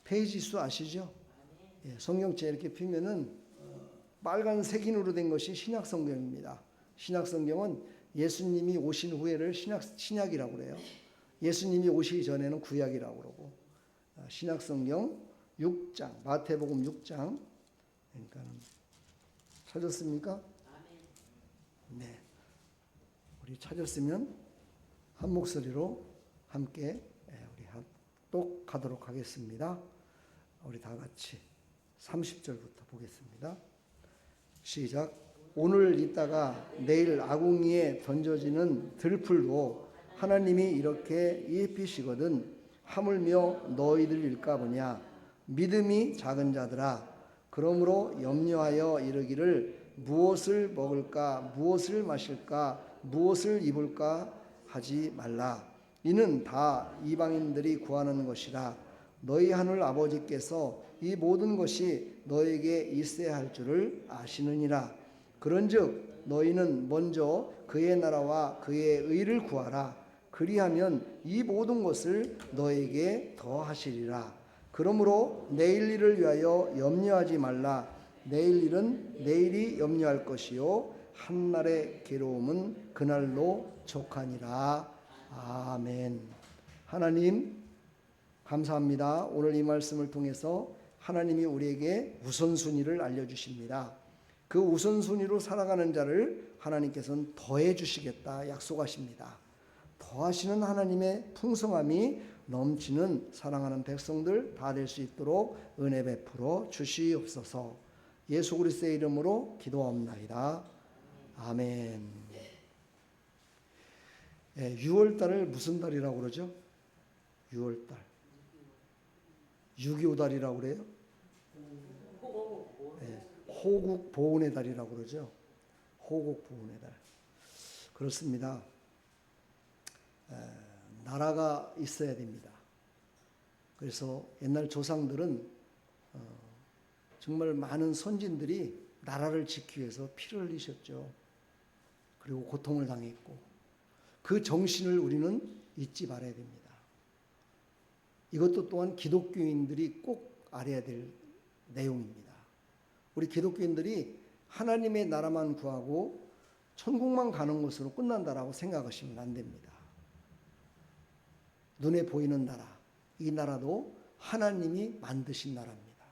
페이지 수 아시죠? 예, 성경책 이렇게 피면은 빨간 색인으로 된 것이 신약 성경입니다. 신약 성경은 예수님이 오신 후에를 신약이라고 그래요. 예수님이 오시기 전에는 구약이라고 그러고, 신약 성경 6장, 마태복음 6장. 그러니까 찾았습니까? 네. 우리 찾았으면 한 목소리로 함께 우리 또 가도록 하겠습니다. 우리 다 같이 30절부터 보겠습니다. 시작. 오늘 있다가 내일 아궁이에 던져지는 들풀도 하나님이 이렇게 입히시거든 하물며 너희들일까 보냐. 믿음이 작은 자들아, 그러므로 염려하여 이르기를 무엇을 먹을까, 무엇을 마실까, 무엇을 입을까 하지 말라. 이는 다 이방인들이 구하는 것이라. 너희 하늘 아버지께서 이 모든 것이 너에게 있어야 할 줄을 아시느니라. 그런즉 너희는 먼저 그의 나라와 그의 의를 구하라. 그리하면 이 모든 것을 너에게 더하시리라. 그러므로 내일 일을 위하여 염려하지 말라. 내일 일은 내일이 염려할 것이요 한날의 괴로움은 그날로 족하니라. 아멘. 하나님 감사합니다. 오늘 이 말씀을 통해서 하나님이 우리에게 우선순위를 알려주십니다. 그 우선순위로 살아가는 자를 하나님께서는 더해 주시겠다 약속하십니다. 더하시는 하나님의 풍성함이 넘치는 사랑하는 백성들 다 될 수 있도록 은혜 베풀어 주시옵소서. 예수 그리스도의 이름으로 기도합나이다. 아멘. 6월달을 무슨 달이라고 그러죠? 6월달 6.25달이라고 그래요? 호국 보훈의 달이라고 그러죠. 호국 보훈의 달. 그렇습니다. 나라가 있어야 됩니다. 그래서 옛날 조상들은 정말 많은 선진들이 나라를 지키기 위해서 피를 흘리셨죠. 그리고 고통을 당했고, 그 정신을 우리는 잊지 말아야 됩니다. 이것도 또한 기독교인들이 꼭 알아야 될 내용입니다. 우리 기독교인들이 하나님의 나라만 구하고 천국만 가는 것으로 끝난다라고 생각하시면 안 됩니다. 눈에 보이는 나라, 이 나라도 하나님이 만드신 나라입니다.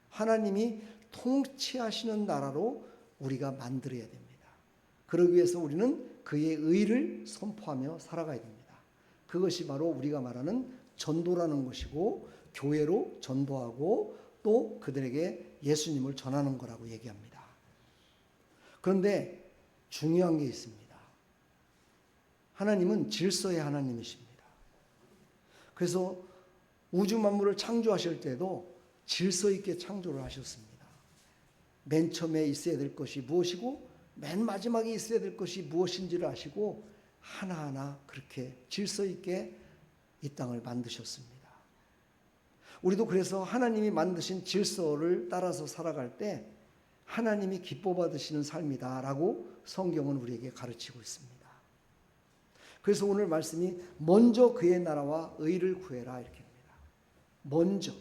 하나님이 통치하시는 나라로 우리가 만들어야 됩니다. 그러기 위해서 우리는 그의 의를 선포하며 살아가야 됩니다. 그것이 바로 우리가 말하는 전도라는 것이고, 교회로 전도하고 또 그들에게 예수님을 전하는 거라고 얘기합니다. 그런데 중요한 게 있습니다. 하나님은 질서의 하나님이십니다. 그래서 우주 만물을 창조하실 때도 질서 있게 창조를 하셨습니다. 맨 처음에 있어야 될 것이 무엇이고 맨 마지막에 있어야 될 것이 무엇인지를 아시고 하나하나 그렇게 질서 있게 이 땅을 만드셨습니다. 우리도 그래서 하나님이 만드신 질서를 따라서 살아갈 때 하나님이 기뻐 받으시는 삶이다라고 성경은 우리에게 가르치고 있습니다. 그래서 오늘 말씀이 먼저 그의 나라와 의를 구해라 이렇게 합니다. 먼저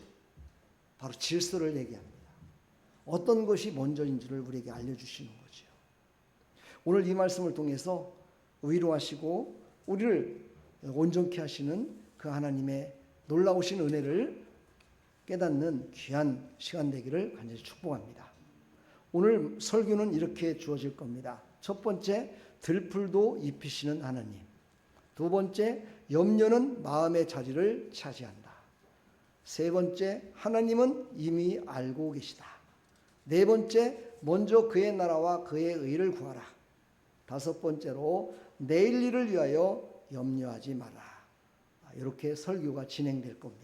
바로 질서를 얘기합니다. 어떤 것이 먼저인지를 우리에게 알려주시는 거죠. 오늘 이 말씀을 통해서 위로하시고 우리를 온전케 하시는 그 하나님의 놀라우신 은혜를 깨닫는 귀한 시간 되기를 간절히 축복합니다. 오늘 설교는 이렇게 주어질 겁니다. 첫 번째, 들풀도 입히시는 하나님. 두 번째, 염려는 마음의 자리를 차지한다. 세 번째, 하나님은 이미 알고 계시다. 네 번째, 먼저 그의 나라와 그의 의를 구하라. 다섯 번째로, 내일 일을 위하여 염려하지 마라. 이렇게 설교가 진행될 겁니다.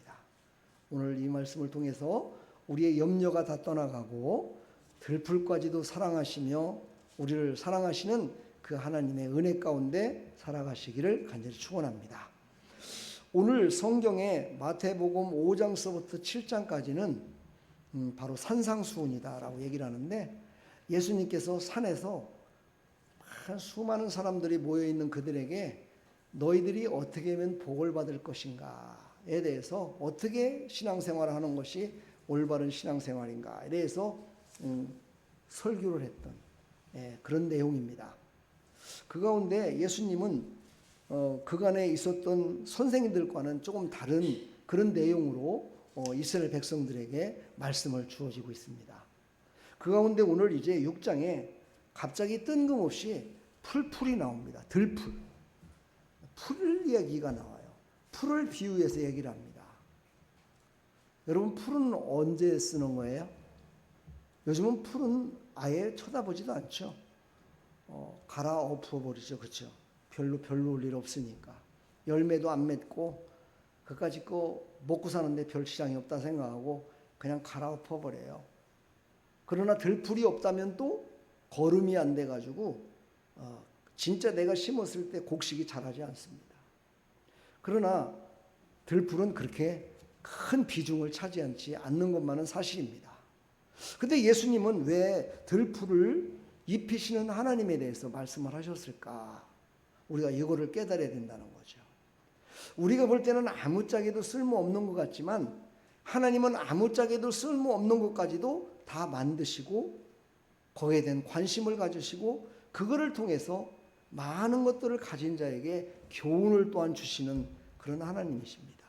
오늘 이 말씀을 통해서 우리의 염려가 다 떠나가고 들풀까지도 사랑하시며 우리를 사랑하시는 그 하나님의 은혜 가운데 살아가시기를 간절히 축원합니다. 오늘 성경의 마태복음 5장서부터 7장까지는 바로 산상수훈이다라고 얘기를 하는데, 예수님께서 산에서 수많은 사람들이 모여있는 그들에게 너희들이 어떻게 하면 복을 받을 것인가 대해서 어떻게 신앙생활을 하는 것이 올바른 신앙생활인가에 대해서 설교를 했던 그런 내용입니다. 그 가운데 예수님은 그간에 있었던 선생님들과는 조금 다른 그런 내용으로 이스라엘 백성들에게 말씀을 주어지고 있습니다. 그 가운데 오늘 이제 6장에 갑자기 뜬금없이 풀이 나옵니다. 들풀. 풀 이야기가 나와요. 풀을 비유해서 얘기를 합니다. 여러분, 풀은 언제 쓰는 거예요? 요즘은 풀은 아예 쳐다보지도 않죠. 갈아엎어 버리죠. 그렇죠? 별로 올 일 없으니까. 열매도 안 맺고 그까짓 거 먹고 사는데 별 지장이 없다 생각하고 그냥 갈아엎어 버려요. 그러나 들풀이 없다면 또 거름이 안 돼가지고 진짜 내가 심었을 때 곡식이 자라지 않습니다. 그러나 들풀은 그렇게 큰 비중을 차지하지 않는 것만은 사실입니다. 근데 예수님은 왜 들풀을 입히시는 하나님에 대해서 말씀을 하셨을까? 우리가 이거를 깨달아야 된다는 거죠. 우리가 볼 때는 아무짝에도 쓸모없는 것 같지만 하나님은 아무짝에도 쓸모없는 것까지도 다 만드시고 거기에 대한 관심을 가지시고 그거를 통해서 많은 것들을 가진 자에게 교훈을 또한 주시는 그런 하나님이십니다.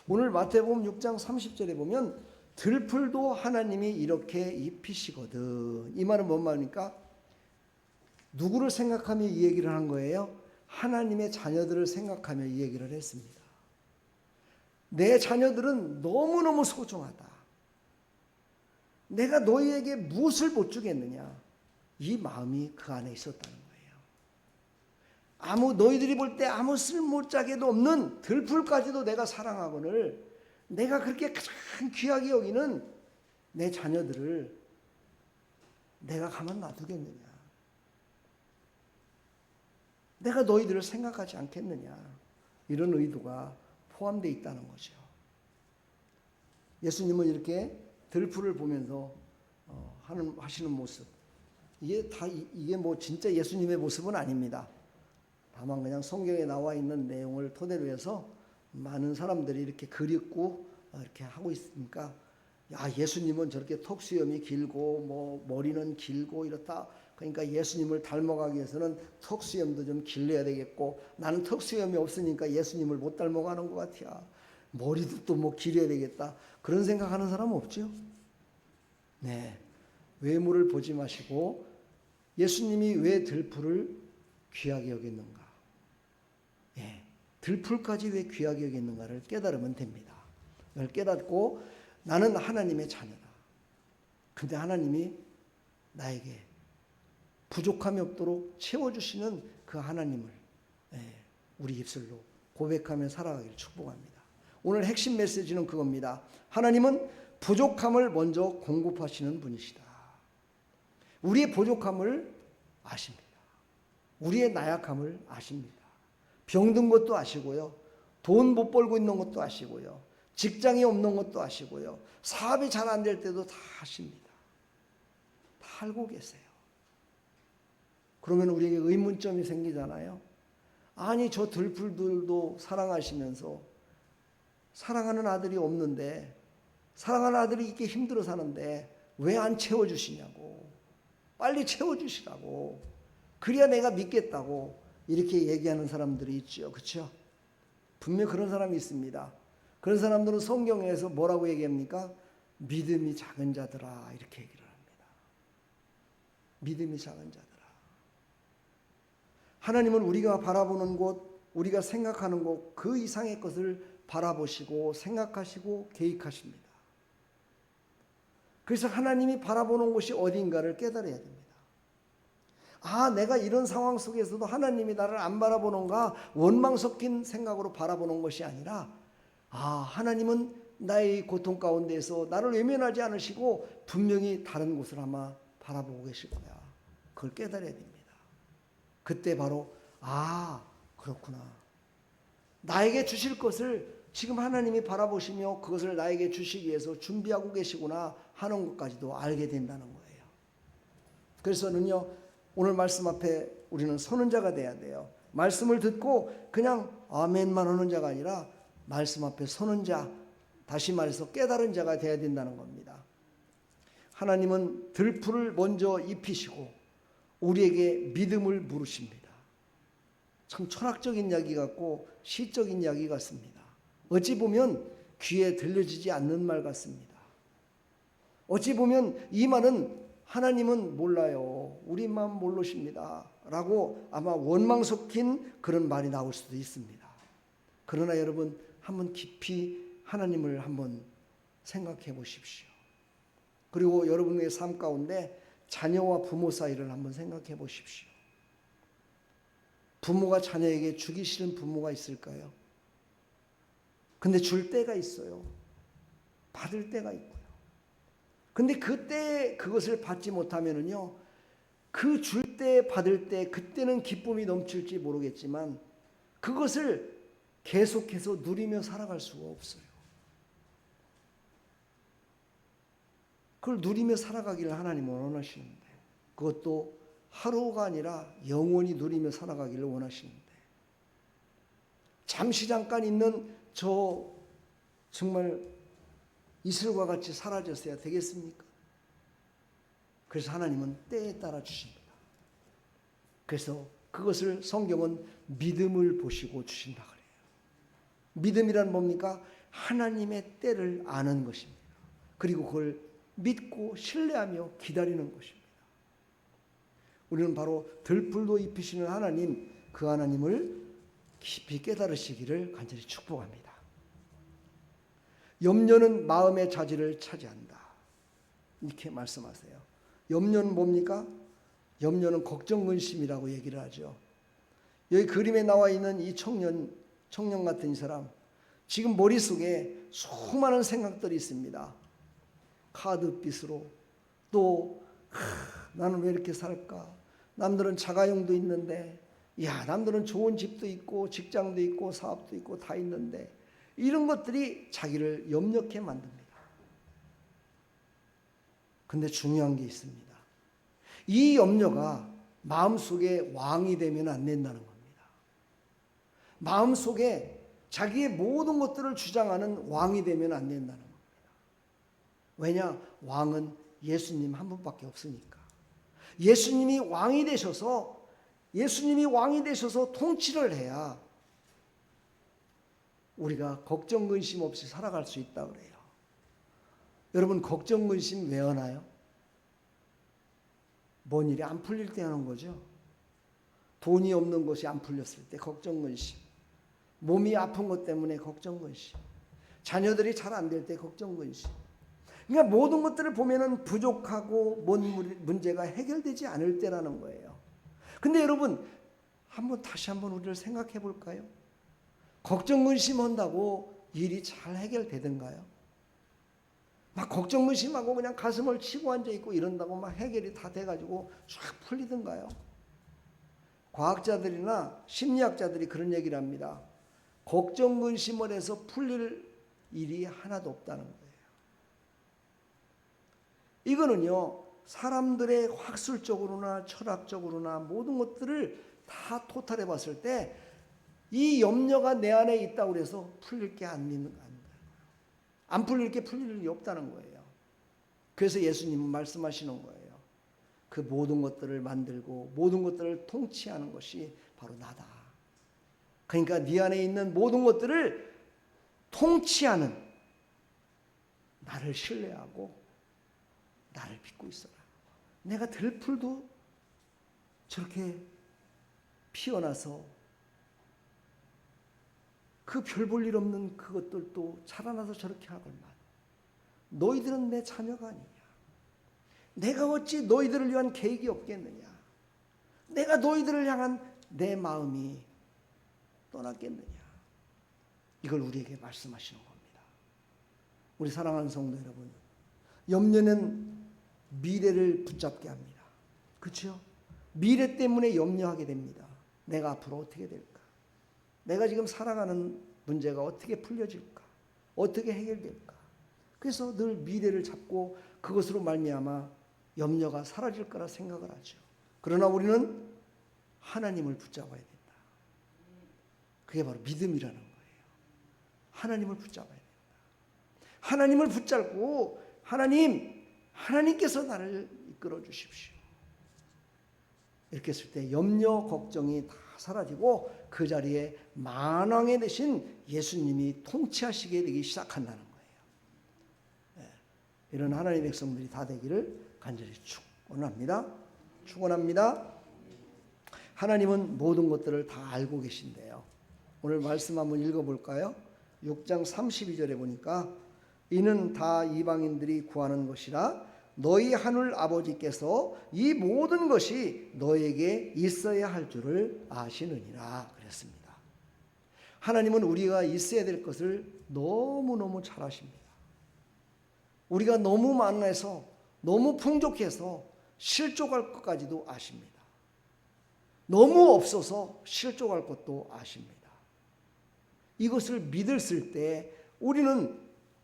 오늘 마태복음 6장 30절에 보면 들풀도 하나님이 이렇게 입히시거든. 이 말은 뭔 말입니까? 누구를 생각하며 이 얘기를 한 거예요? 하나님의 자녀들을 생각하며 이 얘기를 했습니다. 내 자녀들은 너무너무 소중하다. 내가 너희에게 무엇을 못 주겠느냐? 이 마음이 그 안에 있었다는 거예요. 너희들이 볼 때 아무 쓸모짝에도 없는 들풀까지도 내가 사랑하거늘 내가 그렇게 가장 귀하게 여기는 내 자녀들을 내가 가만 놔두겠느냐? 내가 너희들을 생각하지 않겠느냐? 이런 의도가 포함되어 있다는 거죠. 예수님은 이렇게 들풀을 보면서 하시는 모습, 이게 뭐 진짜 예수님의 모습은 아닙니다. 다만 그냥 성경에 나와 있는 내용을 토대로 해서 많은 사람들이 이렇게 그립고 이렇게 하고 있으니까 예수님은 저렇게 턱수염이 길고 뭐 머리는 길고 이렇다. 그러니까 예수님을 닮아가기 위해서는 턱수염도 좀 길러야 되겠고 나는 턱수염이 없으니까 예수님을 못 닮아가는 것 같아. 머리도 또 뭐 길어야 되겠다. 그런 생각하는 사람은 없죠. 네, 외모를 보지 마시고 예수님이 왜 들풀을 귀하게 여겼는가? 들풀까지 왜 귀하게 여겼는가를 깨달으면 됩니다. 이걸 깨닫고 나는 하나님의 자녀다. 근데 하나님이 나에게 부족함이 없도록 채워주시는 그 하나님을 우리 입술로 고백하며 살아가기를 축복합니다. 오늘 핵심 메시지는 그겁니다. 하나님은 부족함을 먼저 공급하시는 분이시다. 우리의 부족함을 아십니다. 우리의 나약함을 아십니다. 병든 것도 아시고요. 돈 못 벌고 있는 것도 아시고요. 직장이 없는 것도 아시고요. 사업이 잘 안 될 때도 다 아십니다. 다 알고 계세요. 그러면 우리에게 의문점이 생기잖아요. 아니 저 들풀들도 사랑하시면서 사랑하는 아들이 없는데 사랑하는 아들이 이렇게 힘들어 사는데 왜 안 채워주시냐고. 빨리 채워주시라고. 그래야 내가 믿겠다고 이렇게 얘기하는 사람들이 있죠. 그렇죠? 분명 그런 사람이 있습니다. 그런 사람들은 성경에서 뭐라고 얘기합니까? 믿음이 작은 자들아 이렇게 얘기를 합니다. 믿음이 작은 자들아. 하나님은 우리가 바라보는 곳, 우리가 생각하는 곳 그 이상의 것을 바라보시고 생각하시고 계획하십니다. 그래서 하나님이 바라보는 곳이 어딘가를 깨달아야 됩니다. 내가 이런 상황 속에서도 하나님이 나를 안 바라보는가 원망 섞인 생각으로 바라보는 것이 아니라 하나님은 나의 고통 가운데에서 나를 외면하지 않으시고 분명히 다른 곳을 아마 바라보고 계실 거야. 그걸 깨달아야 됩니다. 그때 바로 그렇구나. 나에게 주실 것을 지금 하나님이 바라보시며 그것을 나에게 주시기 위해서 준비하고 계시구나 하는 것까지도 알게 된다는 거예요. 그래서는요 오늘 말씀 앞에 우리는 서는 자가 돼야 돼요. 말씀을 듣고 그냥 아멘만 하는 자가 아니라 말씀 앞에 서는 자, 다시 말해서 깨달은 자가 되어야 된다는 겁니다. 하나님은 들풀을 먼저 입히시고 우리에게 믿음을 물으십니다. 참 철학적인 이야기 같고 시적인 이야기 같습니다. 어찌 보면 귀에 들려지지 않는 말 같습니다. 어찌 보면 이 말은 하나님은 몰라요, 우리 마음 모르십니다 라고 아마 원망 섞인 그런 말이 나올 수도 있습니다. 그러나 여러분, 한번 깊이 하나님을 한번 생각해 보십시오. 그리고 여러분의 삶 가운데 자녀와 부모 사이를 한번 생각해 보십시오. 부모가 자녀에게 주기 싫은 부모가 있을까요? 근데 줄 때가 있어요. 받을 때가 있고요. 근데 그때 그것을 받지 못하면은요, 그 줄 때 받을 때 그때는 기쁨이 넘칠지 모르겠지만 그것을 계속해서 누리며 살아갈 수가 없어요. 그걸 누리며 살아가기를 하나님은 원하시는데, 그것도 하루가 아니라 영원히 누리며 살아가기를 원하시는데, 잠시 잠깐 있는 저 정말 이슬과 같이 사라졌어야 되겠습니까? 그래서 하나님은 때에 따라 주십니다. 그래서 그것을 성경은 믿음을 보시고 주신다 그래요. 믿음이란 뭡니까? 하나님의 때를 아는 것입니다. 그리고 그걸 믿고 신뢰하며 기다리는 것입니다. 우리는 바로 들풀도 입히시는 하나님, 그 하나님을 깊이 깨달으시기를 간절히 축복합니다. 염려는 마음의 자질을 차지한다, 이렇게 말씀하세요. 염려는 뭡니까? 염려는 걱정 근심이라고 얘기를 하죠. 여기 그림에 나와 있는 이 청년 같은 이 사람, 지금 머릿속에 수많은 생각들이 있습니다. 카드빚으로, 또 나는 왜 이렇게 살까? 남들은 자가용도 있는데, 야, 남들은 좋은 집도 있고 직장도 있고 사업도 있고 다 있는데, 이런 것들이 자기를 염려케 만듭니다. 근데 중요한 게 있습니다. 이 염려가 마음속에 왕이 되면 안 된다는 겁니다. 마음속에 자기의 모든 것들을 주장하는 왕이 되면 안 된다는 겁니다. 왜냐? 왕은 예수님 한 분밖에 없으니까. 예수님이 왕이 되셔서 통치를 해야 우리가 걱정 근심 없이 살아갈 수 있다 그래요. 여러분, 걱정 근심 왜 하나요? 뭔 일이 안 풀릴 때 하는 거죠. 돈이 없는 것이 안 풀렸을 때 걱정 근심, 몸이 아픈 것 때문에 걱정 근심, 자녀들이 잘 안 될 때 걱정 근심. 그러니까 모든 것들을 보면은 부족하고 뭔 문제가 해결되지 않을 때라는 거예요. 근데 여러분, 다시 한번 우리를 생각해 볼까요? 걱정 근심한다고 일이 잘 해결되던가요? 막 걱정 근심하고 그냥 가슴을 치고 앉아 있고 이런다고 막 해결이 다 돼가지고 쫙 풀리던가요? 과학자들이나 심리학자들이 그런 얘기를 합니다. 걱정 근심을 해서 풀릴 일이 하나도 없다는 거예요. 이거는요, 사람들의 학술적으로나 철학적으로나 모든 것들을 다 토탈해 봤을 때 이 염려가 내 안에 있다고 해서 풀릴 게 안 풀릴 게 풀릴 일이 없다는 거예요. 그래서 예수님은 말씀하시는 거예요. 그 모든 것들을 만들고 모든 것들을 통치하는 것이 바로 나다. 그러니까 네 안에 있는 모든 것들을 통치하는 나를 신뢰하고 나를 믿고 있어라. 내가 들풀도 저렇게 피어나서 그 별 볼 일 없는 그것들도 자라나서 저렇게 하걸만, 너희들은 내 자녀가 아니냐? 내가 어찌 너희들을 위한 계획이 없겠느냐? 내가 너희들을 향한 내 마음이 떠났겠느냐? 이걸 우리에게 말씀하시는 겁니다. 우리 사랑하는 성도 여러분, 염려는 미래를 붙잡게 합니다. 그렇죠? 미래 때문에 염려하게 됩니다. 내가 앞으로 어떻게 될까? 내가 지금 살아가는 문제가 어떻게 풀려질까? 어떻게 해결될까? 그래서 늘 미래를 잡고 그것으로 말미암아 염려가 사라질 거라 생각을 하죠. 그러나 우리는 하나님을 붙잡아야 된다. 그게 바로 믿음이라는 거예요. 하나님을 붙잡아야 됩니다. 하나님을 붙잡고 하나님께서 나를 이끌어 주십시오. 이렇게 했을 때 염려, 걱정이 다 사라지고 그 자리에 만왕의 대신 예수님이 통치하시게 되기 시작한다는 거예요. 이런 하나님의 백성들이 다 되기를 간절히 축원합니다. 하나님은 모든 것들을 다 알고 계신데요. 오늘 말씀 한번 읽어볼까요? 6장 32절에 보니까 이는 다 이방인들이 구하는 것이라 너희 하늘 아버지께서 이 모든 것이 너에게 있어야 할 줄을 아시느니라 그랬습니다. 하나님은 우리가 있어야 될 것을 너무너무 잘 아십니다. 우리가 너무 만나서 너무 풍족해서 실족할 것까지도 아십니다. 너무 없어서 실족할 것도 아십니다. 이것을 믿었을 때 우리는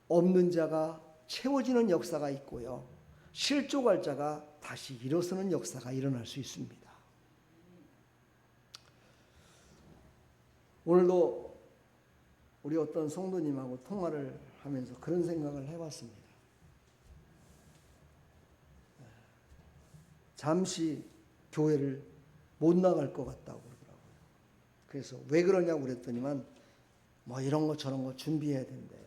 없는 자가 채워지는 역사가 있고요. 실족할 자가 다시 일어서는 역사가 일어날 수 있습니다. 오늘도 우리 어떤 성도님하고 통화를 하면서 그런 생각을 해봤습니다. 잠시 교회를 못 나갈 것 같다고 그러더라고요. 그래서 왜 그러냐고 그랬더니만 뭐 이런 거 저런 거 준비해야 된대요.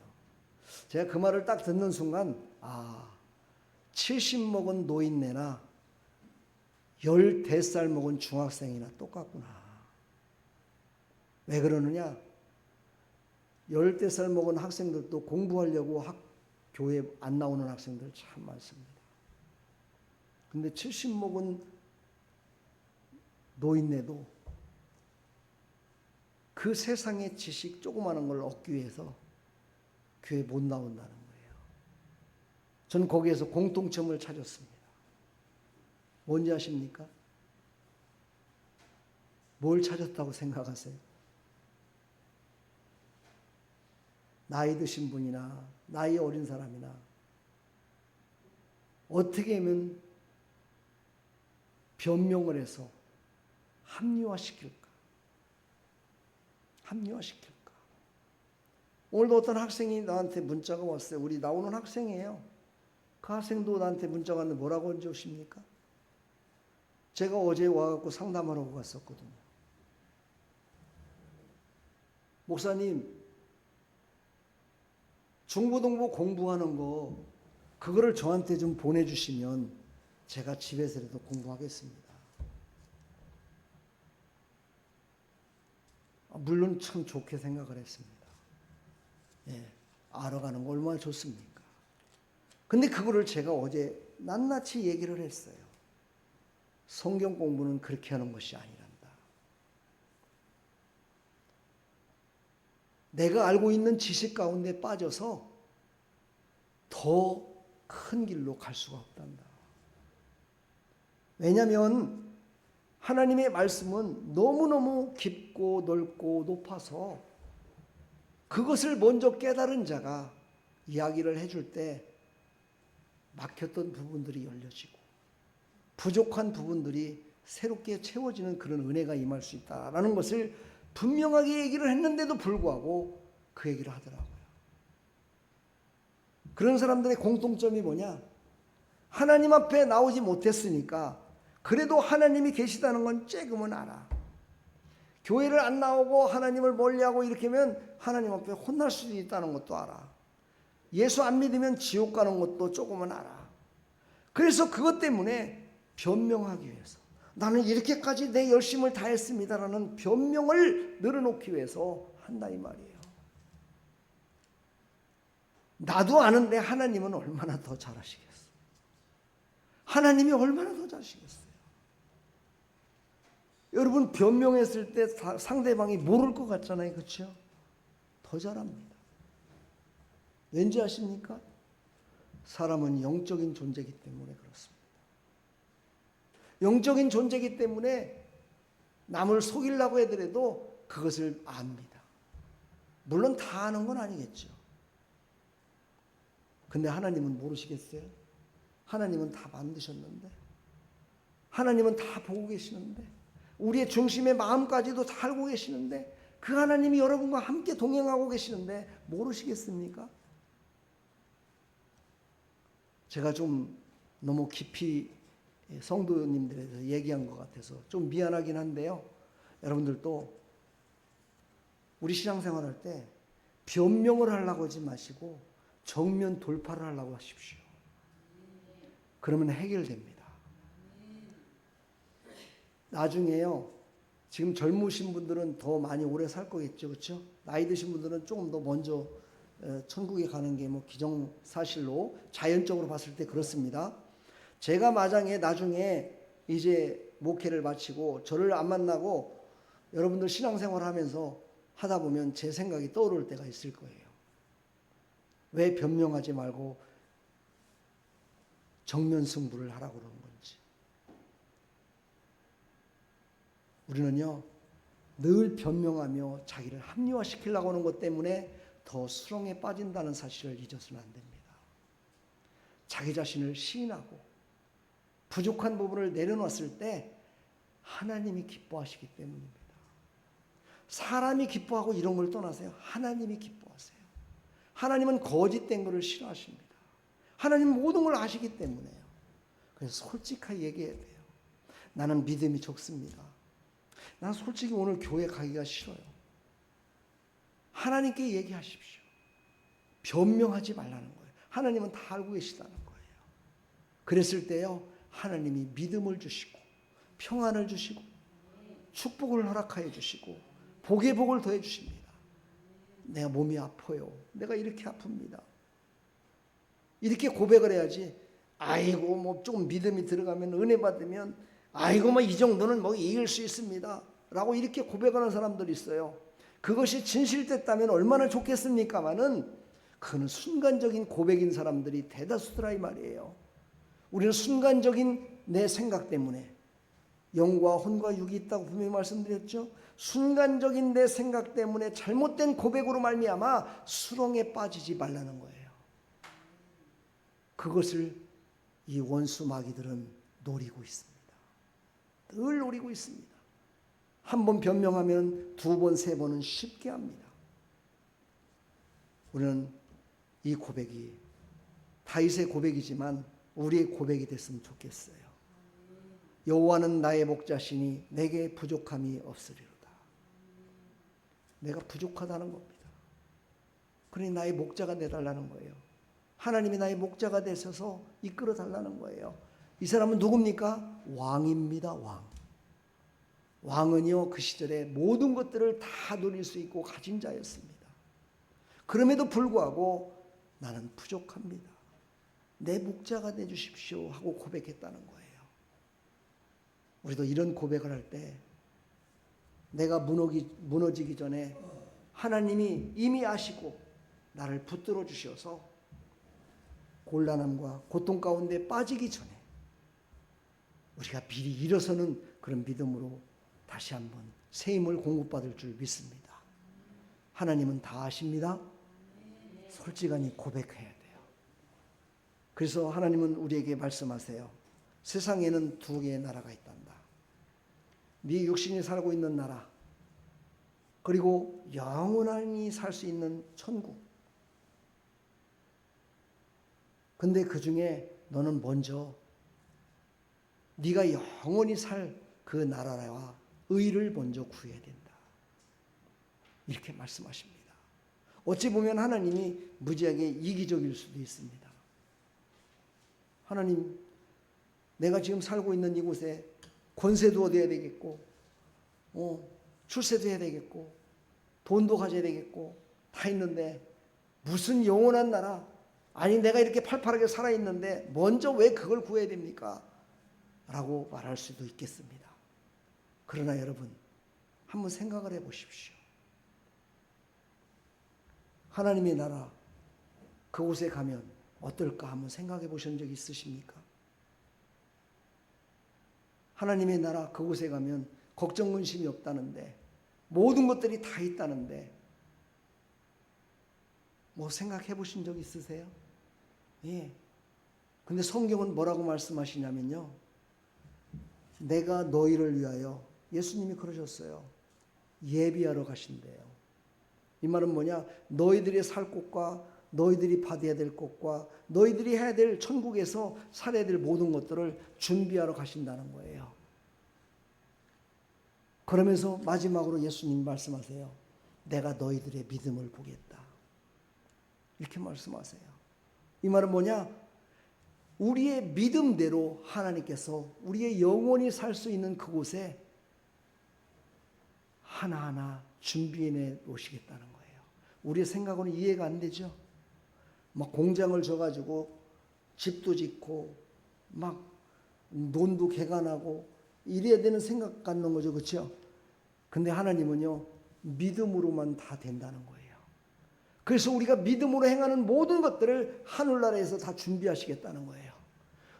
제가 그 말을 딱 듣는 순간 70 먹은 노인네나 15살 먹은 중학생이나 똑같구나. 왜 그러느냐? 15살 먹은 학생들도 공부하려고 교회 안 나오는 학생들 참 많습니다. 근데 70 먹은 노인네도 그 세상의 지식 조그마한 걸 얻기 위해서 교회 못 나온다는 거예요. 전 거기에서 공통점을 찾았습니다. 뭔지 아십니까? 뭘 찾았다고 생각하세요? 나이 드신 분이나 나이 어린 사람이나 어떻게 하면 변명을 해서 합리화시킬까? 오늘도 어떤 학생이 나한테 문자가 왔어요. 우리 나오는 학생이에요. 그 학생도 나한테 문자가 왔는데 뭐라고 한지 아십니까? 제가 어제 와갖고 상담하러 갔었거든요. 목사님, 중고등부 공부하는 거 그거를 저한테 좀 보내주시면 제가 집에서라도 공부하겠습니다. 물론 참 좋게 생각을 했습니다. 알아가는 거 얼마나 좋습니까? 근데 그거를 제가 어제 낱낱이 얘기를 했어요. 성경 공부는 그렇게 하는 것이 아니란다. 내가 알고 있는 지식 가운데 빠져서 더 큰 길로 갈 수가 없단다. 왜냐하면 하나님의 말씀은 너무너무 깊고 넓고 높아서 그것을 먼저 깨달은 자가 이야기를 해줄 때 막혔던 부분들이 열려지고 부족한 부분들이 새롭게 채워지는 그런 은혜가 임할 수 있다라는 것을 분명하게 얘기를 했는데도 불구하고 그 얘기를 하더라고요. 그런 사람들의 공통점이 뭐냐? 하나님 앞에 나오지 못했으니까 그래도 하나님이 계시다는 건 조금은 알아. 교회를 안 나오고 하나님을 멀리하고 이렇게 하면 하나님 앞에 혼날 수도 있다는 것도 알아. 예수 안 믿으면 지옥 가는 것도 조금은 알아. 그래서 그것 때문에 변명하기 위해서 나는 이렇게까지 내 열심을 다했습니다라는 변명을 늘어놓기 위해서 한다 이 말이에요. 나도 아는데 하나님은 얼마나 더 잘하시겠어요. 하나님이 얼마나 더 잘하시겠어요. 여러분 변명했을 때 상대방이 모를 것 같잖아요. 그렇죠? 더 잘합니다. 왠지 아십니까? 사람은 영적인 존재이기 때문에 그렇습니다. 영적인 존재이기 때문에 남을 속이려고 하더라도 그것을 압니다. 물론 다 아는 건 아니겠죠. 근데 하나님은 모르시겠어요? 하나님은 다 만드셨는데, 하나님은 다 보고 계시는데, 우리의 중심의 마음까지도 다 알고 계시는데 그 하나님이 여러분과 함께 동행하고 계시는데 모르시겠습니까? 제가 좀 너무 깊이 성도님들에 대해서 얘기한 것 같아서 좀 미안하긴 한데요. 여러분들도 우리 신앙생활할 때 변명을 하려고 하지 마시고 정면 돌파를 하려고 하십시오. 그러면 해결됩니다. 나중에요. 지금 젊으신 분들은 더 많이 오래 살 거겠죠. 그렇죠? 나이 드신 분들은 조금 더 먼저 천국에 가는 게 뭐 기정사실로 자연적으로 봤을 때 그렇습니다. 제가 마장에 나중에 이제 목회를 마치고 저를 안 만나고 여러분들 신앙생활 하면서 하다 보면 제 생각이 떠오를 때가 있을 거예요. 왜 변명하지 말고 정면 승부를 하라고 그러는 건지. 우리는요, 늘 변명하며 자기를 합리화시키려고 하는 것 때문에 더 수렁에 빠진다는 사실을 잊어서는 안 됩니다. 자기 자신을 시인하고 부족한 부분을 내려놨을 때 하나님이 기뻐하시기 때문입니다. 사람이 기뻐하고 이런 걸 떠나세요. 하나님이 기뻐하세요. 하나님은 거짓된 것을 싫어하십니다. 하나님은 모든 걸 아시기 때문에요. 그래서 솔직하게 얘기해야 돼요. 나는 믿음이 적습니다. 난 솔직히 오늘 교회 가기가 싫어요. 하나님께 얘기하십시오. 변명하지 말라는 거예요. 하나님은 다 알고 계시다는 거예요. 그랬을 때요, 하나님이 믿음을 주시고 평안을 주시고 축복을 허락하여 주시고 복의 복을 더해 주십니다. 내가 몸이 아파요. 내가 이렇게 아픕니다. 이렇게 고백을 해야지. 아이고 뭐 조금 믿음이 들어가면 은혜 받으면 아이고 뭐 이 정도는 뭐 이길 수 있습니다. 라고 이렇게 고백하는 사람들이 있어요. 그것이 진실됐다면 얼마나 좋겠습니까마는 그는 순간적인 고백인 사람들이 대다수더라 이 말이에요. 우리는 순간적인 내 생각 때문에 영과 혼과 육이 있다고 분명히 말씀드렸죠. 순간적인 내 생각 때문에 잘못된 고백으로 말미암아 수렁에 빠지지 말라는 거예요. 그것을 이 원수 마귀들은 노리고 있습니다. 늘 노리고 있습니다. 한 번 변명하면 두 번, 세 번은 쉽게 합니다. 우리는 이 고백이 다윗의 고백이지만 우리의 고백이 됐으면 좋겠어요. 여호와는 나의 목자시니 내게 부족함이 없으리로다. 내가 부족하다는 겁니다. 그러니 나의 목자가 되달라는 거예요. 하나님이 나의 목자가 되셔서 이끌어 달라는 거예요. 이 사람은 누굽니까? 왕입니다. 왕. 왕은요, 그 시절에 모든 것들을 다 누릴 수 있고 가진 자였습니다. 그럼에도 불구하고 나는 부족합니다. 내 목자가 되주십시오 하고 고백했다는 거예요. 우리도 이런 고백을 할 때 내가 무너지기 전에 하나님이 이미 아시고 나를 붙들어 주셔서 곤란함과 고통 가운데 빠지기 전에 우리가 미리 일어서는 그런 믿음으로 다시 한번 새 힘을 공급받을 줄 믿습니다. 하나님은 다 아십니다. 솔직하니 고백해야 돼요. 그래서 하나님은 우리에게 말씀하세요. 세상에는 두 개의 나라가 있단다. 네 육신이 살고 있는 나라, 그리고 영원히 살 수 있는 천국. 근데 그 중에 너는 먼저 네가 영원히 살 그 나라와 의를 먼저 구해야 된다. 이렇게 말씀하십니다. 어찌 보면 하나님이 무지하게 이기적일 수도 있습니다. 하나님, 내가 지금 살고 있는 이곳에 권세도 얻어야 되겠고, 출세도 해야 되겠고, 돈도 가져야 되겠고, 다 있는데 무슨 영원한 나라, 아니 내가 이렇게 팔팔하게 살아있는데 먼저 왜 그걸 구해야 됩니까? 라고 말할 수도 있겠습니다. 그러나 여러분, 한번 생각을 해보십시오. 하나님의 나라, 그곳에 가면 어떨까 한번 생각해 보신 적 있으십니까? 하나님의 나라, 그곳에 가면 걱정 근심이 없다는데, 모든 것들이 다 있다는데, 뭐 생각해 보신 적 있으세요? 예. 근데 성경은 뭐라고 말씀하시냐면요. 내가 너희를 위하여, 예수님이 그러셨어요. 예비하러 가신대요. 이 말은 뭐냐? 너희들이 살 곳과 너희들이 받아야 될 것과 너희들이 해야 될 천국에서 살아야 될 모든 것들을 준비하러 가신다는 거예요. 그러면서 마지막으로 예수님이 말씀하세요. 내가 너희들의 믿음을 보겠다. 이렇게 말씀하세요. 이 말은 뭐냐? 우리의 믿음대로 하나님께서 우리의 영혼이 살 수 있는 그곳에 하나하나 준비해 놓으시겠다는 거예요. 우리의 생각으로는 이해가 안 되죠. 막 공장을 줘가지고 집도 짓고 막 논도 개간하고 이래야 되는 생각 갖는 거죠. 그렇죠? 근데 하나님은요, 믿음으로만 다 된다는 거예요. 그래서 우리가 믿음으로 행하는 모든 것들을 하늘나라에서 다 준비하시겠다는 거예요.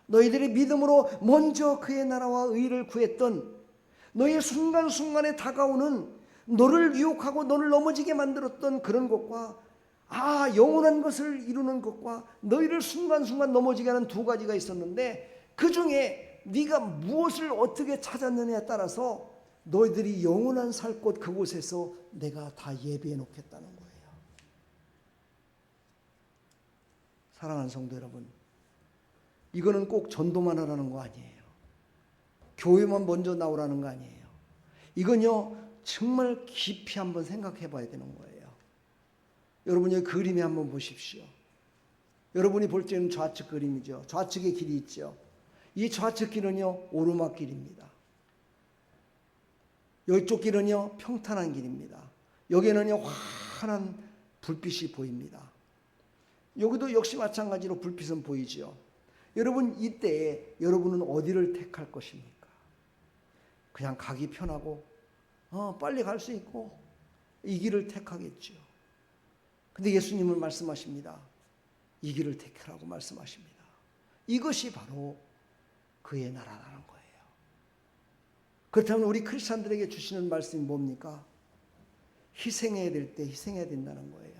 너희들이 믿음으로 먼저 그의 나라와 의를 구했던 너희의 순간순간에 다가오는 너를 유혹하고 너를 넘어지게 만들었던 그런 것과 영원한 것을 이루는 것과 너희를 순간순간 넘어지게 하는 두 가지가 있었는데 그 중에 네가 무엇을 어떻게 찾았느냐에 따라서 너희들이 영원한 살 곳 그곳에서 내가 다 예비해 놓겠다는 거예요. 사랑하는 성도 여러분, 이거는 꼭 전도만 하라는 거 아니에요. 교회만 먼저 나오라는 거 아니에요. 이건요, 정말 깊이 한번 생각해 봐야 되는 거예요. 여러분, 여기 그림에 한번 보십시오. 여러분이 볼 때는 좌측 그림이죠. 좌측에 길이 있죠. 이 좌측 길은요, 오르막길입니다. 이쪽 길은요, 평탄한 길입니다. 여기는요, 환한 불빛이 보입니다. 여기도 역시 마찬가지로 불빛은 보이죠. 여러분, 이때에 여러분은 어디를 택할 것입니까? 그냥 가기 편하고 빨리 갈 수 있고 이 길을 택하겠죠. 근데 예수님은 말씀하십니다. 이 길을 택하라고 말씀하십니다. 이것이 바로 그의 나라라는 거예요. 그렇다면 우리 크리스찬들에게 주시는 말씀이 뭡니까? 희생해야 될 때 희생해야 된다는 거예요.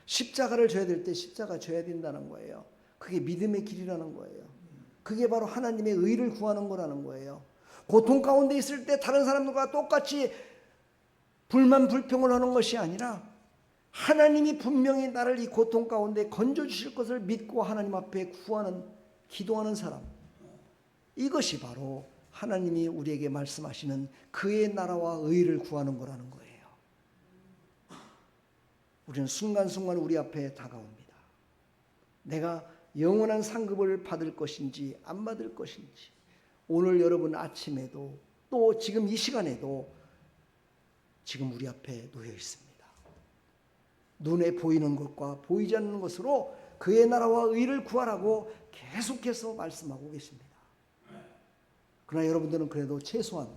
십자가를 져야 될 때 십자가 져야 된다는 거예요. 그게 믿음의 길이라는 거예요. 그게 바로 하나님의 의를 구하는 거라는 거예요. 고통 가운데 있을 때 다른 사람들과 똑같이 불만 불평을 하는 것이 아니라 하나님이 분명히 나를 이 고통 가운데 건져주실 것을 믿고 하나님 앞에 구하는, 기도하는 사람, 이것이 바로 하나님이 우리에게 말씀하시는 그의 나라와 의를 구하는 거라는 거예요. 우리는 순간순간 우리 앞에 다가옵니다. 내가 영원한 상급을 받을 것인지 안 받을 것인지, 오늘 여러분 아침에도 또 지금 이 시간에도 지금 우리 앞에 놓여 있습니다. 눈에 보이는 것과 보이지 않는 것으로 그의 나라와 의를 구하라고 계속해서 말씀하고 계십니다. 그러나 여러분들은 그래도 최소한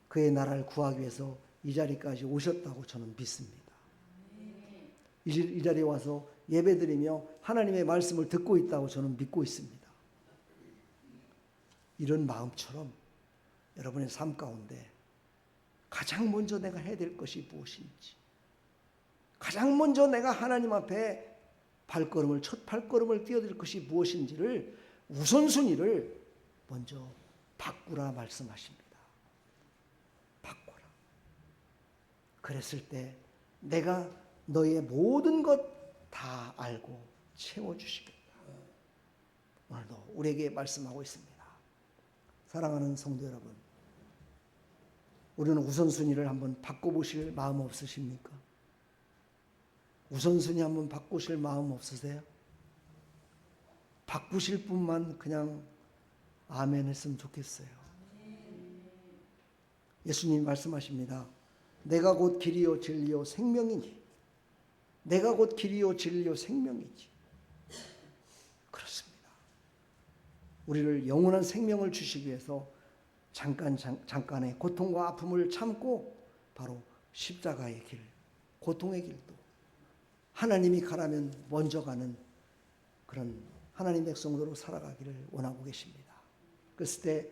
그의 나라를 구하기 위해서 이 자리까지 오셨다고 저는 믿습니다. 이 자리에 와서 예배드리며 하나님의 말씀을 듣고 있다고 저는 믿고 있습니다. 이런 마음처럼 여러분의 삶 가운데 가장 먼저 내가 해야 될 것이 무엇인지, 가장 먼저 내가 하나님 앞에 첫 발걸음을 띄어들 것이 무엇인지를 우선순위를 먼저 바꾸라 말씀하십니다. 바꾸라. 그랬을 때 내가 너의 모든 것 다 알고 채워주시겠다. 오늘도 우리에게 말씀하고 있습니다. 사랑하는 성도 여러분, 우리는 우선순위를 한번 바꿔보실 마음 없으십니까? 우선순위 한번 바꾸실 마음 없으세요? 바꾸실 분만 그냥 아멘 했으면 좋겠어요. 예수님 말씀하십니다. 내가 곧 길이요 진리요 생명이니, 내가 곧 길이요 진리요 생명이지. 그렇습니다. 우리를 영원한 생명을 주시기 위해서 잠깐의 고통과 아픔을 참고 바로 십자가의 길, 고통의 길도 하나님이 가라면 먼저 가는 그런 하나님 백성으로 살아가기를 원하고 계십니다. 그랬을 때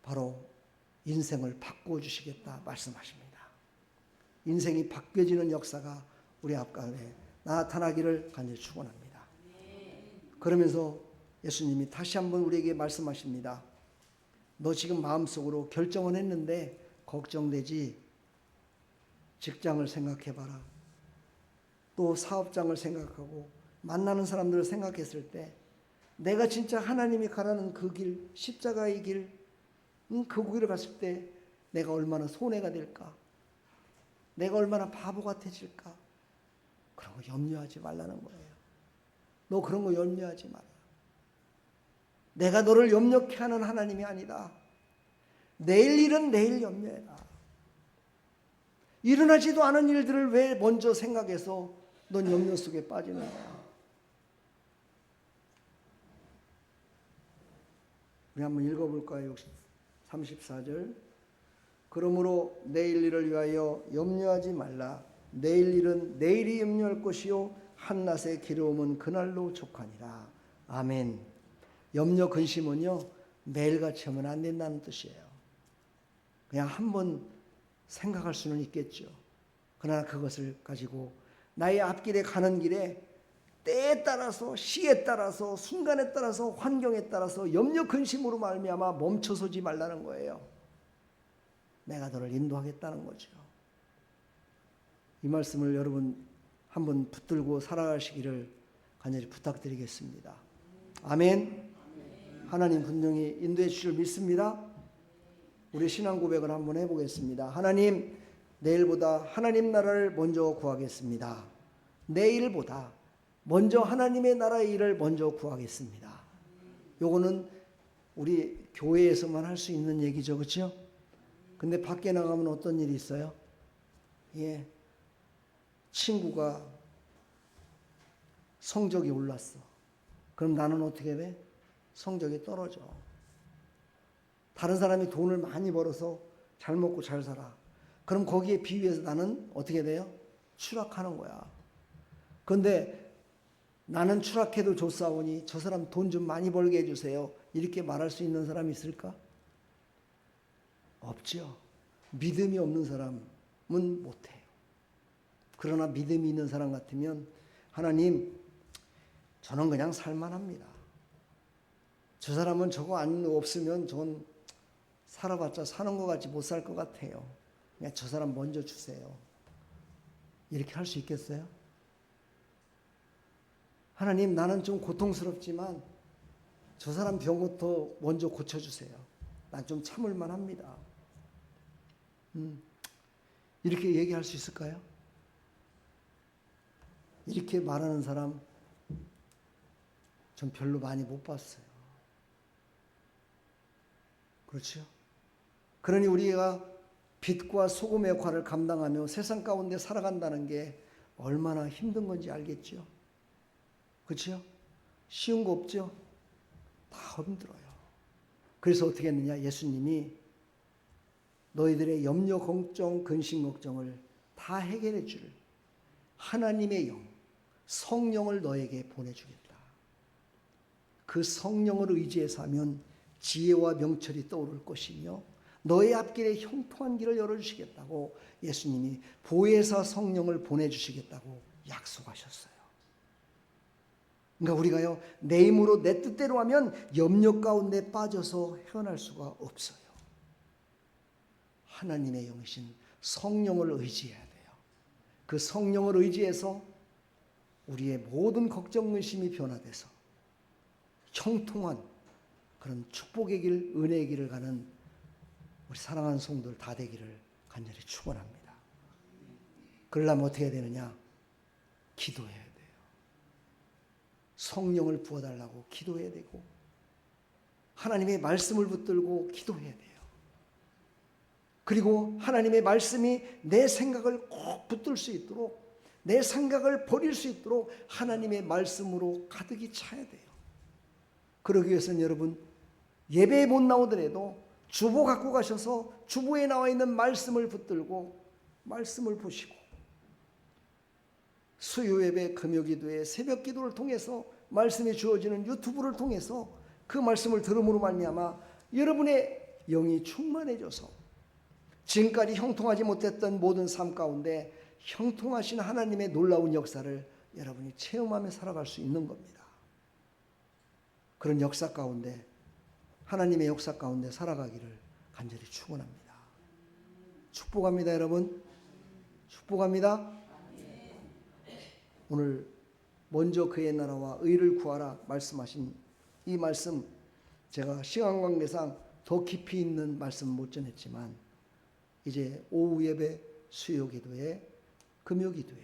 바로 인생을 바꿔주시겠다 말씀하십니다. 인생이 바뀌어지는 역사가 우리 앞가운데 나타나기를 간절히 축원합니다. 그러면서 예수님이 다시 한번 우리에게 말씀하십니다. 너 지금 마음속으로 결정은 했는데 걱정되지. 직장을 생각해봐라. 또 사업장을 생각하고 만나는 사람들을 생각했을 때 내가 진짜 하나님이 가라는 그 길, 십자가의 길, 그 길을 갔을 때 내가 얼마나 손해가 될까? 내가 얼마나 바보 같아질까? 그런 거 염려하지 말라는 거예요. 너 그런 거 염려하지 마라. 내가 너를 염려케 하는 하나님이 아니다. 내일 일은 내일 염려해라. 일어나지도 않은 일들을 왜 먼저 생각해서 넌 염려 속에 빠지는 거야? 우리 한번 읽어볼까요? 34절. 그러므로 내일 일을 위하여 염려하지 말라. 내일 일은 내일이 염려할 것이요 한낮의 괴로움은 그날로 족하니라. 아멘. 염려 근심은요 매일같이 하면 안 된다는 뜻이에요. 그냥 한번 생각할 수는 있겠죠. 그러나 그것을 가지고 나의 앞길에 가는 길에 때에 따라서 시에 따라서 순간에 따라서 환경에 따라서 염려 근심으로 말미암아 멈춰서지 말라는 거예요. 내가 너를 인도하겠다는 거죠. 이 말씀을 여러분 한번 붙들고 살아가시기를 간절히 부탁드리겠습니다. 아멘. 하나님 분명히 인도해 주실 믿습니다. 우리 신앙 고백을 한번 해보겠습니다. 하나님, 내일보다 하나님 나라를 먼저 구하겠습니다. 내일보다 먼저 하나님의 나라의 일을 먼저 구하겠습니다. 요거는 우리 교회에서만 할 수 있는 얘기죠, 그렇죠? 근데 밖에 나가면 어떤 일이 있어요? 예, 친구가 성적이 올랐어. 그럼 나는 어떻게 돼? 성적이 떨어져. 다른 사람이 돈을 많이 벌어서 잘 먹고 잘 살아. 그럼 거기에 비유해서 나는 어떻게 돼요? 추락하는 거야. 그런데 나는 추락해도 좋사오니 저 사람 돈 좀 많이 벌게 해주세요. 이렇게 말할 수 있는 사람이 있을까? 없죠. 믿음이 없는 사람은 못해요. 그러나 믿음이 있는 사람 같으면 하나님, 저는 그냥 살만합니다. 저 사람은 저거 안 없으면 전 살아봤자 사는 것 같이 못 살 것 같아요. 그냥 저 사람 먼저 주세요. 이렇게 할 수 있겠어요? 하나님, 나는 좀 고통스럽지만 저 사람 병부터 먼저 고쳐주세요. 난 좀 참을만 합니다. 이렇게 얘기할 수 있을까요? 이렇게 말하는 사람 전 별로 많이 못 봤어요. 그렇죠? 그러니 우리가 빛과 소금의 역할을 감당하며 세상 가운데 살아간다는 게 얼마나 힘든 건지 알겠죠? 그렇죠? 쉬운 거 없죠? 다 힘들어요. 그래서 어떻게 했느냐? 예수님이 너희들의 염려, 걱정, 근심, 걱정을 다 해결해 줄 하나님의 영, 성령을 너에게 보내주겠다. 그 성령을 의지해서 하면 지혜와 명철이 떠오를 것이며 너의 앞길에 형통한 길을 열어주시겠다고 예수님이 보혜사 성령을 보내주시겠다고 약속하셨어요. 그러니까 우리가요, 내 힘으로 내 뜻대로 하면 염려 가운데 빠져서 헤어날 수가 없어요. 하나님의 영이신 성령을 의지해야 돼요. 그 성령을 의지해서 우리의 모든 걱정, 근심이 변화돼서 형통한 그런 축복의 길, 은혜의 길을 가는 우리 사랑하는 성도들 다 되기를 간절히 축원합니다. 그러려면 어떻게 해야 되느냐? 기도해야 돼요. 성령을 부어달라고 기도해야 되고 하나님의 말씀을 붙들고 기도해야 돼요. 그리고 하나님의 말씀이 내 생각을 꼭 붙들 수 있도록 내 생각을 버릴 수 있도록 하나님의 말씀으로 가득히 차야 돼요. 그러기 위해서는 여러분 예배에 못 나오더라도 주보 갖고 가셔서 주보에 나와 있는 말씀을 붙들고 말씀을 보시고 수요 예배, 금요 기도회, 새벽 기도를 통해서 말씀이 주어지는 유튜브를 통해서 그 말씀을 들음으로 말미암아 여러분의 영이 충만해져서 지금까지 형통하지 못했던 모든 삶 가운데 형통하신 하나님의 놀라운 역사를 여러분이 체험하며 살아갈 수 있는 겁니다. 그런 역사 가운데 하나님의 역사 가운데 살아가기를 간절히 축원합니다. 축복합니다, 여러분. 축복합니다. 오늘 먼저 그의 나라와 의를 구하라 말씀하신 이 말씀, 제가 시간 관계상 더 깊이 있는 말씀 못 전했지만 이제 오후 예배, 수요 기도회, 금요 기도회,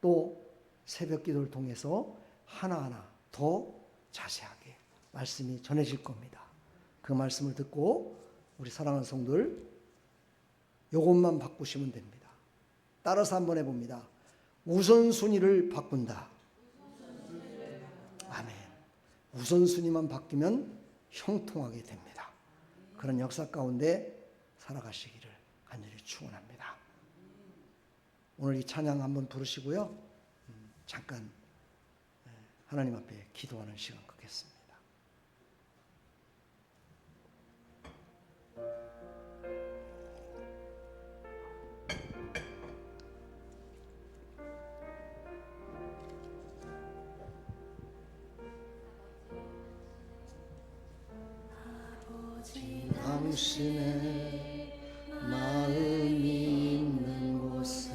또 새벽 기도를 통해서 하나하나 더 자세하게 말씀이 전해질 겁니다. 그 말씀을 듣고 우리 사랑하는 성도들 이것만 바꾸시면 됩니다. 따라서 한번 해봅니다. 우선순위를 바꾼다. 아멘. 우선순위만 바뀌면 형통하게 됩니다. 그런 역사 가운데 살아가시기를 간절히 축원합니다. 오늘 이 찬양 한번 부르시고요. 잠깐 하나님 앞에 기도하는 시간 갖겠습니다. 당신의 마음이 있는 곳에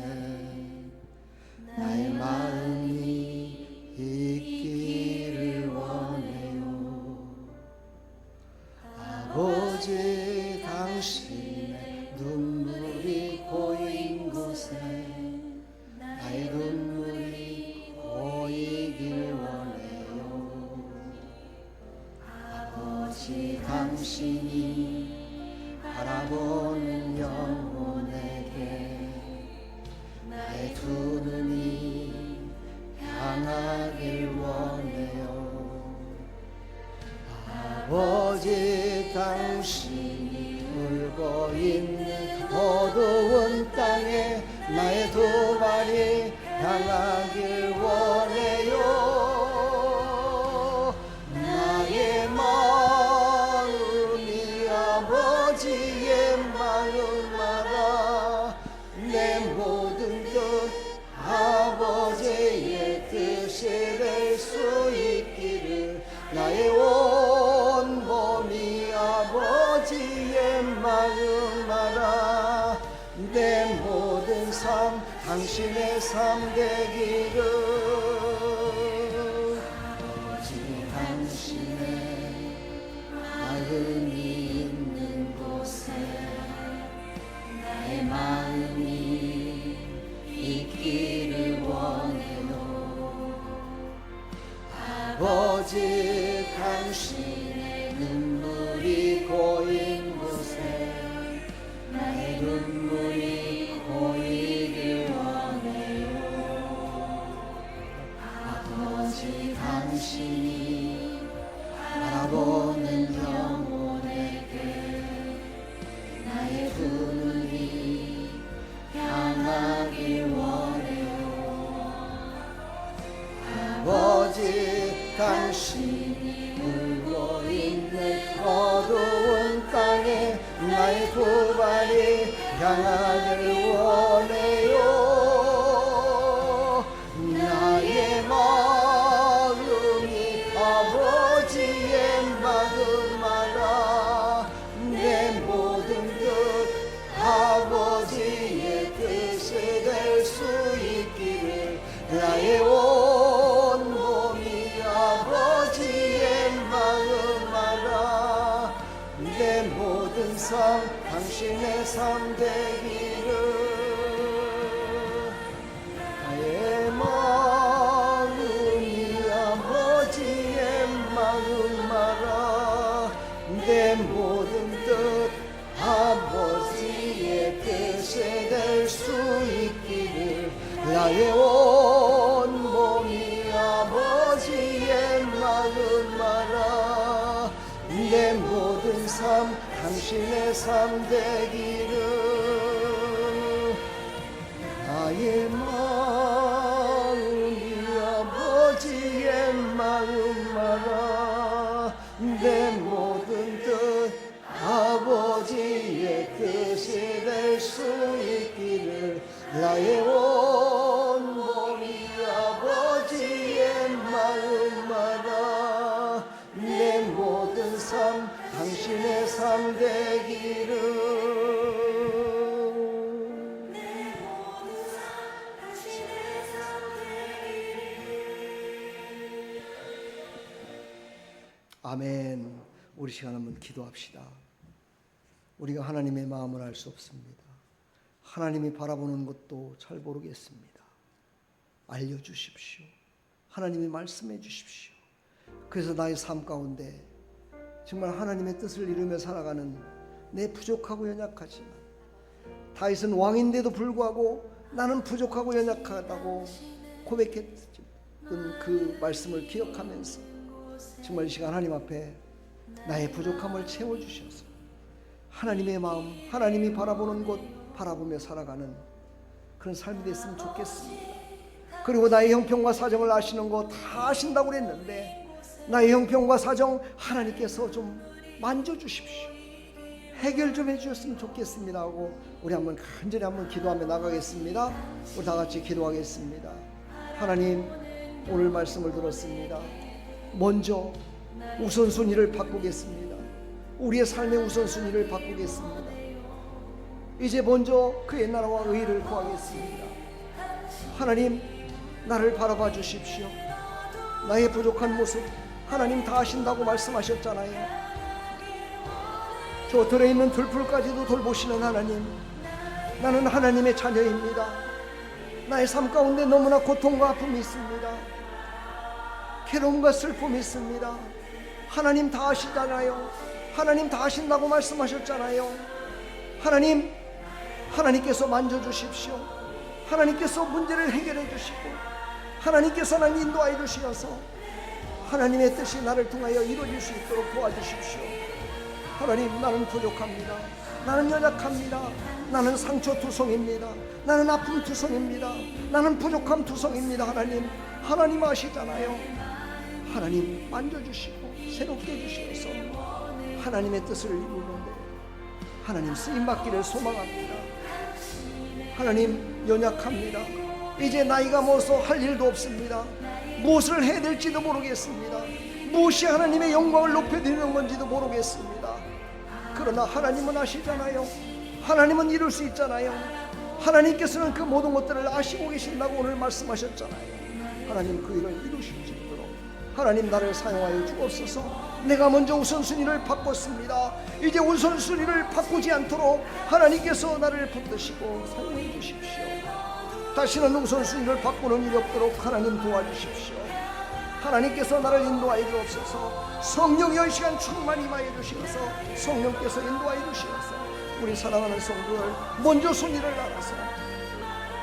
나의 마음이 있기를 원해요. 아버지, 당신의 눈물이 고인 곳에 나의 눈물이 고이길 원해요. 아버지, 당신이 바라보는 영혼에게 나의 두 눈이 향하길 원해요. 아버지, 당신이 울고 있는 어두운 땅에 나의 두 발이 향하길 원해요. 나의 마음이 아버지의 마음 알아. 내 모든 뜻 아버지의 뜻이 될 수 있기를. 나의 온 몸이 아버지의 마음 알아. 내 모든 삶 당신의 삶 되기를. 아버지, 당신의 마음이 있는 곳에 나의 마음이 있기를 원해요. 아버지, 당신의 눈물이 고인 곳에 나의 눈물이 고이길 원해요. 아버지, 당신이 바라보는 영혼에게 나의 두 눈이 향하길 원해요. 아버지, 당신이 울고 있는 어두운 땅에 나의 두 발이 향하길 원해요. 나의 마음이 아버지의 마음 알아. 내 모든 뜻 아버지의 뜻이 될 수 있기를. 나의 온 몸이 아버지의 마음 알아. 내 모든 삶 당신의 삶 되기를. 나의 마음이 아버지의 마음 알아. 내 모든 뜻 아버지의 뜻이 될 수 있기를. 나의 온 몸이 아버지의 마음 알아. 내 모든 삶 당신의 삶 되기를. 나의 마음이 아버지의 마음 알아. 내 모든 뜻 아버지의 뜻이 될 수 있기를. 나의 온 몸이 아버지의 마음 알아. 내 모든 삶 당신의 삶 되기를. 아멘. 우리 시간 한번 기도합시다. 우리가 하나님의 마음을 알 수 없습니다. 하나님이 바라보는 것도 잘 모르겠습니다. 알려주십시오. 하나님이 말씀해 주십시오. 그래서 나의 삶 가운데 정말 하나님의 뜻을 이루며 살아가는 내 부족하고 연약하지만 다윗은 왕인데도 불구하고 나는 부족하고 연약하다고 고백했던 그 말씀을 기억하면서 정말 이 시간 하나님 앞에 나의 부족함을 채워주셔서 하나님의 마음, 하나님이 바라보는 곳 바라보며 살아가는 그런 삶이 됐으면 좋겠습니다. 그리고 나의 형편과 사정을 아시는 거 다 아신다고 그랬는데 나의 형편과 사정 하나님께서 좀 만져주십시오. 해결 좀 해주셨으면 좋겠습니다 하고 우리 한번 간절히 한번 기도하며 나가겠습니다. 우리 다 같이 기도하겠습니다. 하나님, 오늘 말씀을 들었습니다. 먼저 우선순위를 바꾸겠습니다. 우리의 삶의 우선순위를 바꾸겠습니다. 이제 먼저 그의 나라와 의를 구하겠습니다. 하나님, 나를 바라봐 주십시오. 나의 부족한 모습 하나님 다 아신다고 말씀하셨잖아요. 저 들어있는 들풀까지도 돌보시는 하나님, 나는 하나님의 자녀입니다. 나의 삶 가운데 너무나 고통과 아픔이 있습니다. 괴로움과 슬픔이 있습니다. 하나님 다 아시잖아요. 하나님 다 아신다고 말씀하셨잖아요. 하나님, 하나님께서 만져주십시오. 하나님께서 문제를 해결해 주시고 하나님께서 나를 인도하여 주시어서 하나님의 뜻이 나를 통하여 이루어질 수 있도록 도와주십시오. 하나님, 나는 부족합니다. 나는 연약합니다. 나는 상처투성입니다. 나는 아픔투성입니다. 나는 부족함 투성입니다. 하나님 아시잖아요. 하나님 만져주시고 새롭게 해주시어서 하나님의 뜻을 이루는데 하나님 쓰임받기를 소망합니다. 하나님, 연약합니다. 이제 나이가 먹어서 할 일도 없습니다. 무엇을 해야 될지도 모르겠습니다. 무엇이 하나님의 영광을 높여드리는 건지도 모르겠습니다. 그러나 하나님은 아시잖아요. 하나님은 이룰 수 있잖아요. 하나님께서는 그 모든 것들을 아시고 계신다고 오늘 말씀하셨잖아요. 하나님, 그 일을 이루실 수 있도록 하나님 나를 사용하여 주옵소서. 내가 먼저 우선순위를 바꿨습니다. 이제 우선순위를 바꾸지 않도록 하나님께서 나를 붙드시고 사용해 주십시오. 다시는 우선순위를 바꾸는 일이 없도록 하나님 도와주십시오. 하나님께서 나를 인도하여 주옵소서. 성령의 이 시간 충만히 임하여 주시어서 성령께서 인도하여 주시어서 우리 사랑하는 성도들 먼저 순위를 알아서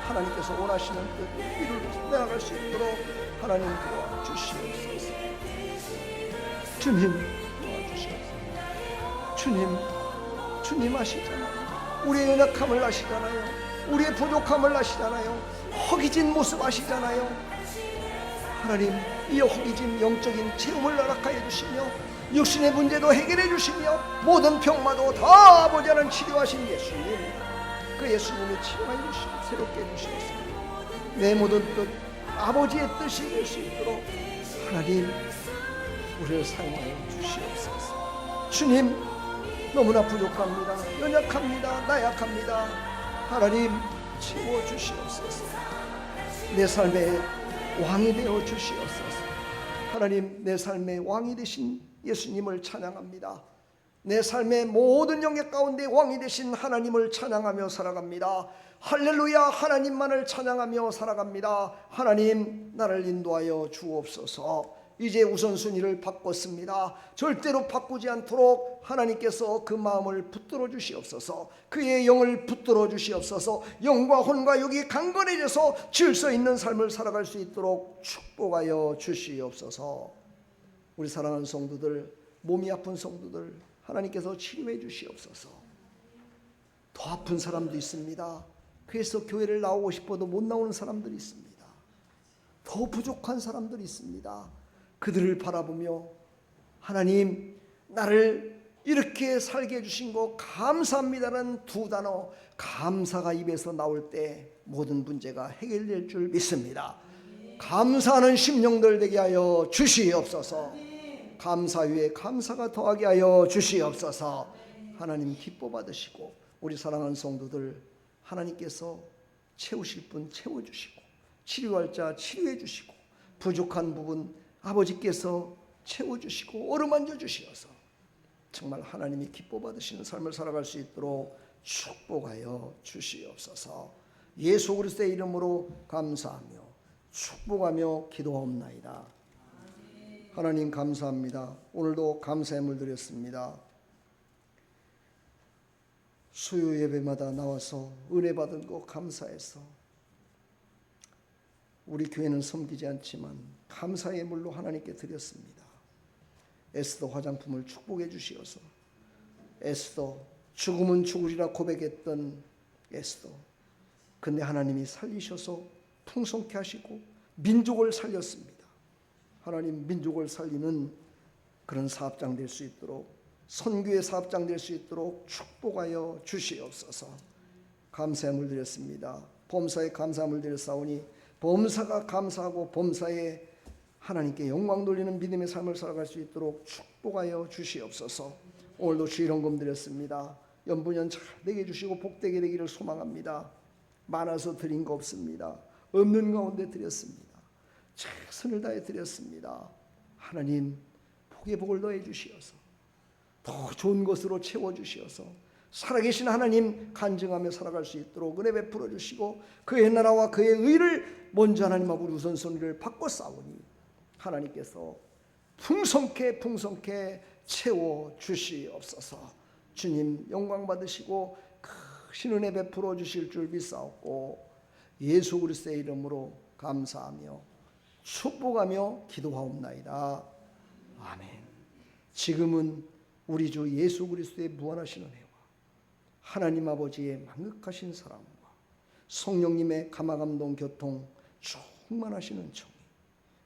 하나님께서 원하시는 뜻 이루어 나아갈 수 있도록 하나님 도와주시옵소서. 주님 도와주시옵소서. 주님 아시잖아요. 우리의 연약함을 아시잖아요. 우리의 부족함을 아시잖아요. 허기진 모습 아시잖아요. 하나님, 이 허기진 영적인 체험을 허락하여 주시며 육신의 문제도 해결해 주시며 모든 병마도 다 아버지는 치료하신 예수님, 그 예수님이 치료하여 주시고 새롭게 해주시옵소서. 내 모든 뜻 아버지의 뜻이 될 수 있도록 하나님 우리를 사용하여 주시옵소서. 주님, 너무나 부족합니다. 연약합니다. 나약합니다. 하나님 채워주시옵소서. 내 삶의 왕이 되어 주시옵소서. 하나님, 내 삶의 왕이 되신 예수님을 찬양합니다. 내 삶의 모든 영역 가운데 왕이 되신 하나님을 찬양하며 살아갑니다. 할렐루야, 하나님만을 찬양하며 살아갑니다. 하나님, 나를 인도하여 주옵소서. 이제 우선순위를 바꿨습니다. 절대로 바꾸지 않도록 하나님께서 그 마음을 붙들어 주시옵소서. 그의 영을 붙들어 주시옵소서. 영과 혼과 육이 강건해져서 질서 있는 삶을 살아갈 수 있도록 축복하여 주시옵소서. 우리 사랑하는 성도들, 몸이 아픈 성도들 하나님께서 치료해 주시옵소서. 더 아픈 사람도 있습니다. 그래서 교회를 나오고 싶어도 못 나오는 사람들이 있습니다. 더 부족한 사람들이 있습니다. 그들을 바라보며 하나님, 나를 이렇게 살게 해주신 거 감사합니다라는 두 단어, 감사가 입에서 나올 때 모든 문제가 해결될 줄 믿습니다. 감사하는 심령들 되게 하여 주시옵소서. 감사 위에 감사가 더하게 하여 주시옵소서. 하나님 기뻐 받으시고 우리 사랑하는 성도들 하나님께서 채우실 분 채워주시고 치료할 자 치료해 주시고 부족한 부분 아버지께서 채워주시고 어루만져 주시어서 정말 하나님이 기뻐 받으시는 삶을 살아갈 수 있도록 축복하여 주시옵소서. 예수 그리스도의 이름으로 감사하며 축복하며 기도하옵나이다. 하나님 감사합니다. 오늘도 감사의 물 드렸습니다. 수요 예배마다 나와서 은혜 받은 거 감사해서 우리 교회는 섬기지 않지만 감사의 물로 하나님께 드렸습니다. 에스더 화장품을 축복해 주시어서 에스더 죽으면 죽으리라 고백했던 에스더, 근데 하나님이 살리셔서 풍성케 하시고 민족을 살렸습니다. 하나님 민족을 살리는 그런 사업장 될 수 있도록, 선교의 사업장 될 수 있도록 축복하여 주시옵소서. 감사함을 드렸습니다. 범사에 감사함을 드렸사오니 범사가 감사하고 범사에 하나님께 영광 돌리는 믿음의 삶을 살아갈 수 있도록 축복하여 주시옵소서. 오늘도 주일헌금 드렸습니다. 연분연 잘 되게 해주시고 복되게 되기를 소망합니다. 많아서 드린 거 없습니다. 없는 가운데 드렸습니다. 최선을 다해 드렸습니다. 하나님 복의 복을 더해 주시어서 더 좋은 것으로 채워주시어서 살아계신 하나님 간증하며 살아갈 수 있도록 은혜 베풀어 주시고 그의 나라와 그의 의를 먼저 하나님 앞으로 우선순위를 바꿔 싸우니 하나님께서 풍성케 채워주시옵소서. 주님 영광 받으시고 크신 은혜 베풀어 주실 줄 믿사옵고 예수 그리스도의 이름으로 감사하며 축복하며 기도하옵나이다. 아멘. 지금은 우리 주 예수 그리스도의 무한하신 은혜와 하나님 아버지의 만극하신 사랑과 성령님의 감화감동 교통 충만하신 은총이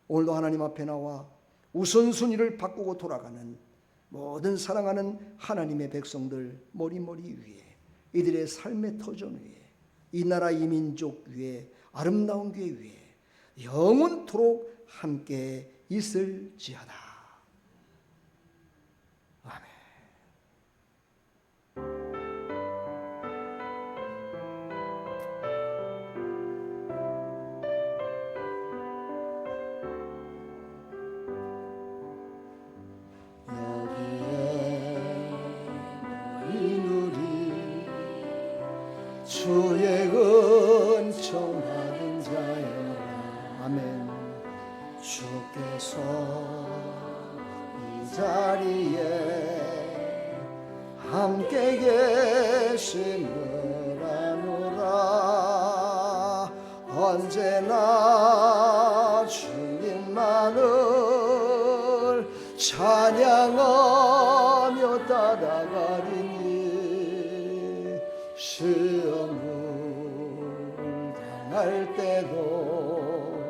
오늘도 하나님 앞에 나와 우선순위를 바꾸고 돌아가는 모든 사랑하는 하나님의 백성들 머리머리 위에, 이들의 삶의 터전 위에, 이 나라 이 민족 위에, 아름다운 교회 위에 영원토록 함께 있을지어다. 아멘. 주의 은총 받은 자여라. 아멘. 주께서 이 자리에 함께 계심을 아노라. 언제나 주님만을 찬양하며 따라가리니 시험을 당할 때도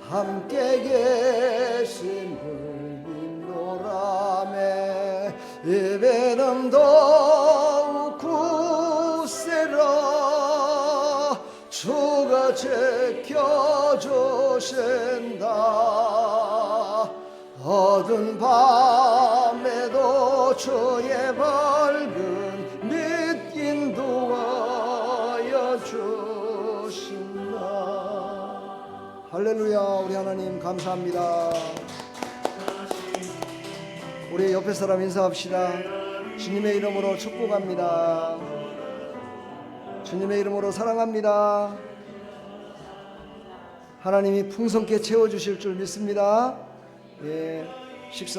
함께 계심을 믿노라매. 예배는 더욱 굳세라. 주가 지켜주신다. 어두운 밤에도 주의 밝은 빛 인도하여 주신다. 할렐루야. 우리 하나님 감사합니다. 우리 옆에 사람 인사합시다. 주님의 이름으로 축복합니다. 주님의 이름으로 사랑합니다. 하나님이 풍성케 채워주실 줄 믿습니다. 예, 식사